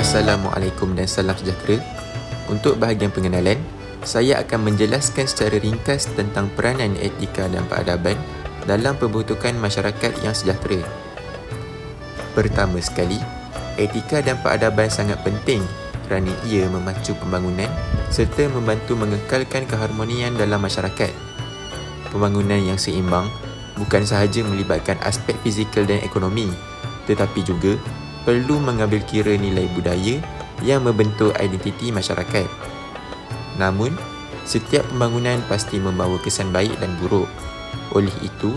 Assalamualaikum dan salam sejahtera. Untuk bahagian pengenalan, saya akan menjelaskan secara ringkas tentang peranan etika dan peradaban dalam pembentukan masyarakat yang sejahtera. Pertama sekali, etika dan peradaban sangat penting kerana ia memacu pembangunan serta membantu mengekalkan keharmonian dalam masyarakat. Pembangunan yang seimbang bukan sahaja melibatkan aspek fizikal dan ekonomi, tetapi juga perlu mengambil kira nilai budaya yang membentuk identiti masyarakat. Namun, setiap pembangunan pasti membawa kesan baik dan buruk. Oleh itu,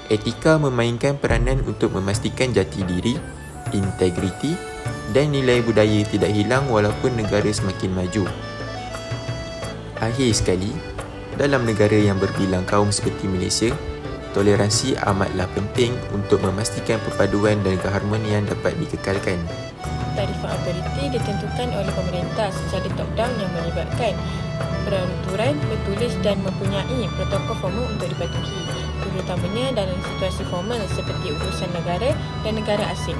etika memainkan peranan untuk memastikan jati diri, integriti dan nilai budaya tidak hilang walaupun negara semakin maju. Akhir sekali, dalam negara yang berbilang kaum seperti Malaysia, toleransi amatlah penting untuk memastikan perpaduan dan keharmonian dapat dikekalkan. Tarifan autoriti ditentukan oleh pemerintah secara top-down yang melibatkan peraturan bertulis dan mempunyai protokol formal untuk dipatuhi, terutamanya dalam situasi formal seperti urusan negara dan negara asing.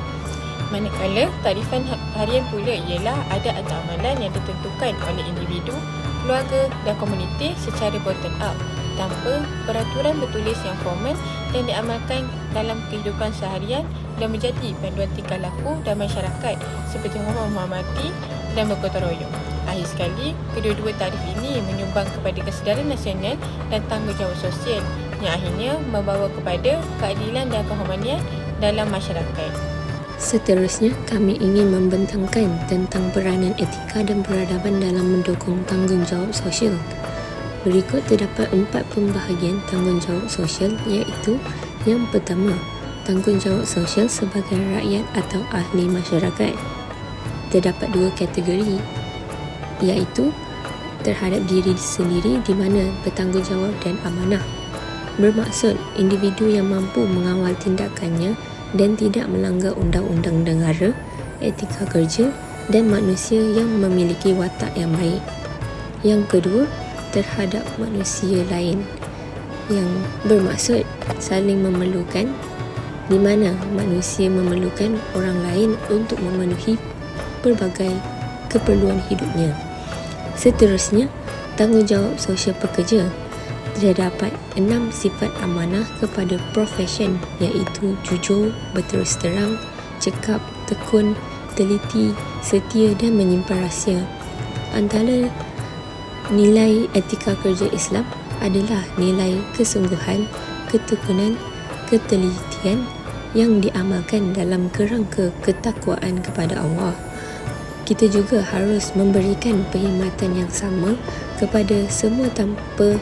Manakala, tarifan harian pula ialah adat atau amalan yang ditentukan oleh individu, keluarga dan komuniti secara bottom up tanpa peraturan bertulis yang formal dan diamalkan dalam kehidupan seharian dan menjadi panduan tingkah laku dan masyarakat seperti menghormati dan bergotong royong. Akhir sekali, kedua-dua tarif ini menyumbang kepada kesedaran nasional dan tanggungjawab sosial yang akhirnya membawa kepada keadilan dan keharmonian dalam masyarakat. Seterusnya, kami ingin membentangkan tentang peranan etika dan peradaban dalam mendukung tanggungjawab sosial. Berikut terdapat 4 pembahagian tanggungjawab sosial, iaitu yang pertama, tanggungjawab sosial sebagai rakyat atau ahli masyarakat. Terdapat 2 kategori, iaitu terhadap diri sendiri di mana bertanggungjawab dan amanah. Bermaksud individu yang mampu mengawal tindakannya dan tidak melanggar undang-undang negara, etika kerja dan manusia yang memiliki watak yang baik. Yang kedua, terhadap manusia lain, yang bermaksud saling memerlukan, di mana manusia memerlukan orang lain untuk memenuhi pelbagai keperluan hidupnya. Seterusnya, tanggungjawab sosial pekerja. Terdapat 6 sifat amanah kepada profesion, iaitu jujur, berterus terang, cekap, tekun, teliti, setia dan menyimpan rahsia. Antara nilai etika kerja Islam adalah nilai kesungguhan, ketekunan, ketelitian yang diamalkan dalam kerangka ketakwaan kepada Allah. Kita juga harus memberikan perkhidmatan yang sama kepada semua tanpa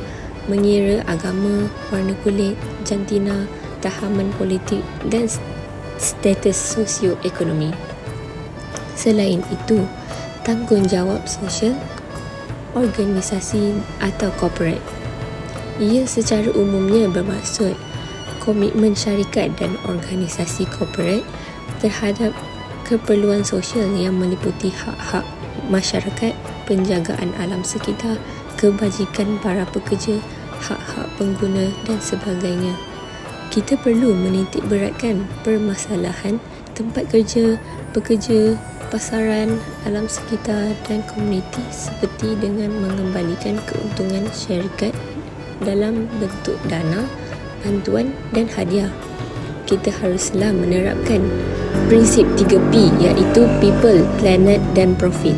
mengira agama, warna kulit, jantina, tahaman politik dan status sosioekonomi. Selain itu, tanggungjawab sosial organisasi atau corporate. Ia secara umumnya bermaksud komitmen syarikat dan organisasi corporate terhadap keperluan sosial yang meliputi hak-hak masyarakat, penjagaan alam sekitar, kebajikan para pekerja, hak-hak pengguna dan sebagainya. Kita perlu menitik beratkan permasalahan tempat kerja, pekerja, pasaran, alam sekitar dan komuniti seperti dengan mengembalikan keuntungan syarikat dalam bentuk dana, bantuan dan hadiah. Kita haruslah menerapkan prinsip 3P, iaitu people, planet dan profit.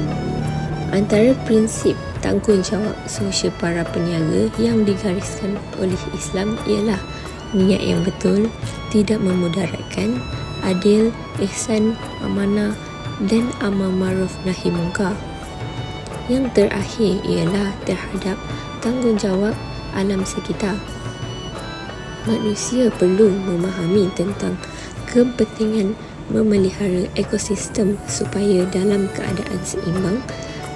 Antara prinsip tanggungjawab sosial para peniaga yang digariskan oleh Islam ialah niat yang betul, tidak memudaratkan, adil, ihsan, amanah dan amar ma'ruf nahi munkar. Yang terakhir ialah terhadap tanggungjawab alam sekitar. Manusia perlu memahami tentang kepentingan memelihara ekosistem supaya dalam keadaan seimbang,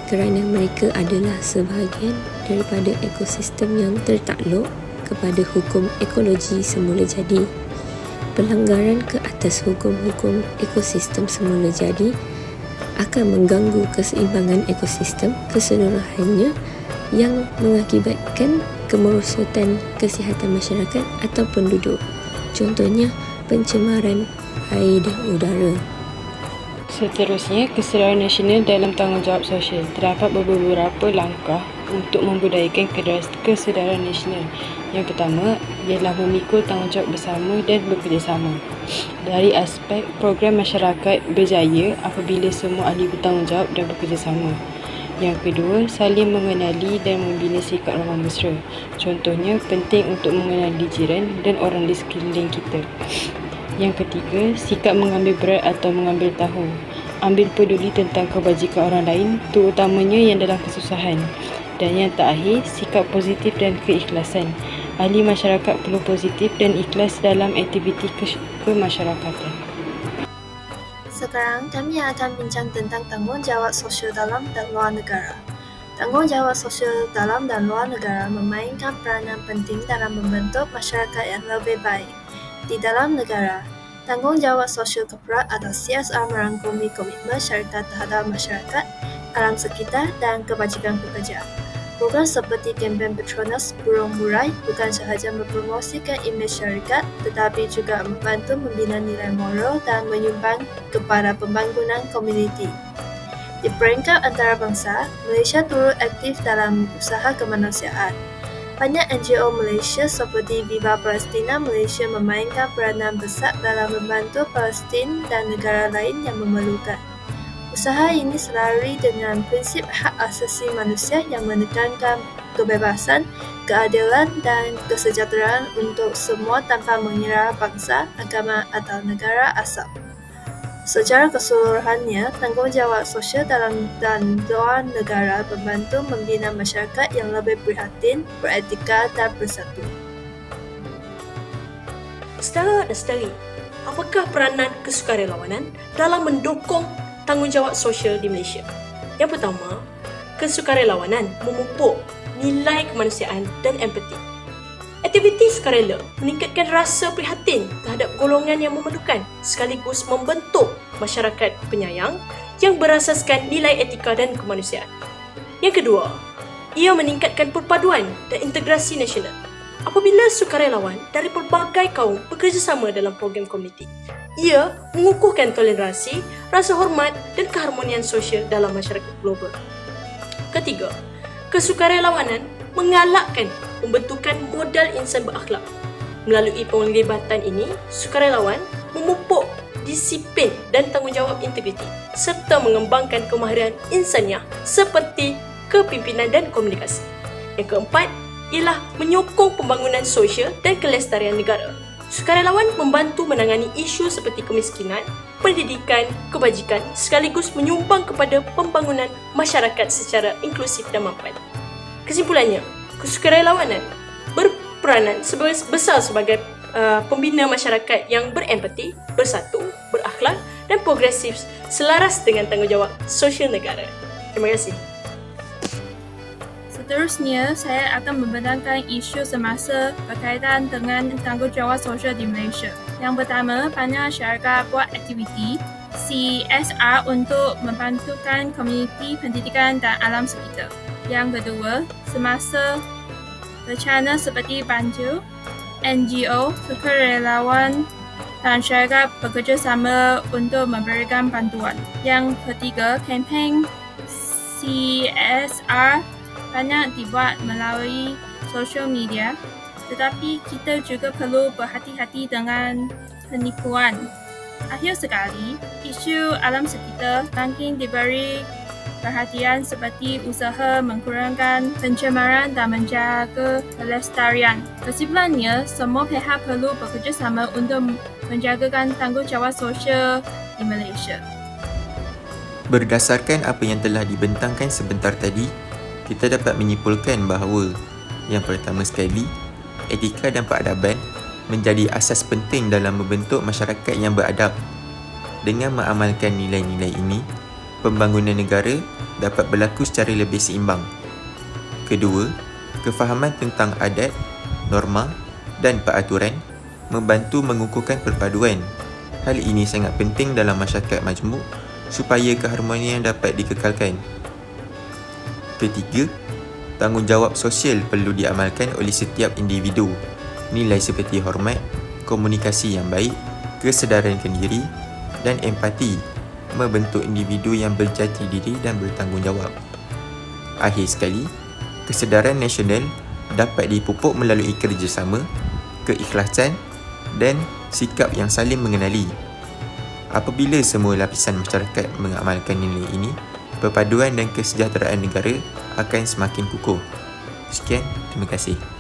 kerana mereka adalah sebahagian daripada ekosistem yang tertakluk kepada hukum ekologi semula jadi. Pelanggaran ke atas hukum-hukum ekosistem semula jadi akan mengganggu keseimbangan ekosistem keseluruhannya yang mengakibatkan kemerosotan kesihatan masyarakat atau penduduk. Contohnya, pencemaran air dan udara. Seterusnya, kesedaran nasional dalam tanggungjawab sosial. Terdapat beberapa langkah untuk membudayakan kesedaran nasional. Yang pertama ialah memikul tanggungjawab bersama dan bekerjasama. Dari aspek program masyarakat berjaya apabila semua ahli bertanggungjawab dan bekerjasama. Yang kedua, saling mengenali dan membina sikap ramah mesra. Contohnya, penting untuk mengenali jiran dan orang di sekeliling kita. Yang ketiga, sikap mengambil berat atau mengambil tahu. Ambil peduli tentang kebajikan orang lain, terutamanya yang dalam kesusahan. Dan yang terakhir, sikap positif dan keikhlasan. Ahli masyarakat perlu positif dan ikhlas dalam aktiviti kemasyarakatan. Sekarang kami akan bincang tentang tanggungjawab sosial dalam dan luar negara. Tanggungjawab sosial dalam dan luar negara memainkan peranan penting dalam membentuk masyarakat yang lebih baik. Di dalam negara, tanggungjawab sosial korporat atau CSR merangkumi komitmen syarikat terhadap masyarakat, alam sekitar dan kebajikan pekerja. Program seperti kempen Petronas Burung Murai bukan sahaja mempromosikan imej syarikat tetapi juga membantu membina nilai moral dan menyumbang kepada pembangunan komuniti. Di peringkat antarabangsa, Malaysia turut aktif dalam usaha kemanusiaan. Banyak NGO Malaysia seperti Viva Palestina Malaysia memainkan peranan besar dalam membantu Palestin dan negara lain yang memerlukan. Usaha ini selari dengan prinsip hak asasi manusia yang menekankan kebebasan, keadilan dan kesejahteraan untuk semua tanpa mengira bangsa, agama atau negara asal. Secara keseluruhannya, tanggungjawab sosial dalam dan luar negara membantu membina masyarakat yang lebih prihatin, beretika dan bersatu. Saudara dan saudari, apakah peranan kesukarelawanan dalam mendukung tanggungjawab sosial di Malaysia? Yang pertama, kesukarelawanan memupuk nilai kemanusiaan dan empati. Aktiviti sukarela meningkatkan rasa prihatin terhadap golongan yang memerlukan sekaligus membentuk masyarakat penyayang yang berasaskan nilai etika dan kemanusiaan. Yang kedua, ia meningkatkan perpaduan dan integrasi nasional. Apabila sukarelawan dari pelbagai kaum bekerjasama dalam program komuniti, ia mengukuhkan toleransi, rasa hormat dan keharmonian sosial dalam masyarakat global. Ketiga, kesukarelawanan mengalakkan pembentukan modal insan berakhlak. Melalui penglibatan ini, sukarelawan memupuk disiplin dan tanggungjawab integriti serta mengembangkan kemahiran insaniah seperti kepimpinan dan komunikasi. Yang keempat ialah menyokong pembangunan sosial dan kelestarian negara. Sukarelawan membantu menangani isu seperti kemiskinan, pendidikan, kebajikan sekaligus menyumbang kepada pembangunan masyarakat secara inklusif dan mampan. Kesimpulannya, kesukarelawanan berperanan besar sebagai pembina masyarakat yang berempati, bersatu, berakhlak dan progresif selaras dengan tanggungjawab sosial negara. Terima kasih. Seterusnya, saya akan membentangkan isu semasa berkaitan dengan tanggungjawab sosial di Malaysia. Yang pertama, banyak syarikat buat aktiviti CSR untuk membantukan komuniti pendidikan dan alam sekitar. Yang kedua, semasa bencana seperti banjir, NGO, sukarelawan dan syarikat bekerjasama untuk memberikan bantuan. Yang ketiga, kempen CSR banyak dibuat melalui sosial media, tetapi kita juga perlu berhati-hati dengan penipuan. Akhir sekali, isu alam sekitar makin diberi perhatian seperti usaha mengurangkan pencemaran dan menjaga kelestarian. Kesimpulannya, semua pihak perlu bekerjasama untuk menjagakan tanggungjawab sosial di Malaysia. Berdasarkan apa yang telah dibentangkan sebentar tadi, kita dapat menyimpulkan bahawa yang pertama sekali, etika dan peradaban menjadi asas penting dalam membentuk masyarakat yang beradab. Dengan mengamalkan nilai-nilai ini, pembangunan negara dapat berlaku secara lebih seimbang. Kedua, kefahaman tentang adat, norma dan peraturan membantu mengukuhkan perpaduan. Hal ini sangat penting dalam masyarakat majmuk supaya keharmonian dapat dikekalkan. Ketiga, tanggungjawab sosial perlu diamalkan oleh setiap individu. Nilai seperti hormat, komunikasi yang baik, kesedaran diri dan empati membentuk individu yang berjati diri dan bertanggungjawab. Akhir sekali, kesedaran nasional dapat dipupuk melalui kerjasama, keikhlasan dan sikap yang saling mengenali. Apabila semua lapisan masyarakat mengamalkan nilai ini, perpaduan dan kesejahteraan negara akan semakin kukuh. Sekian, terima kasih.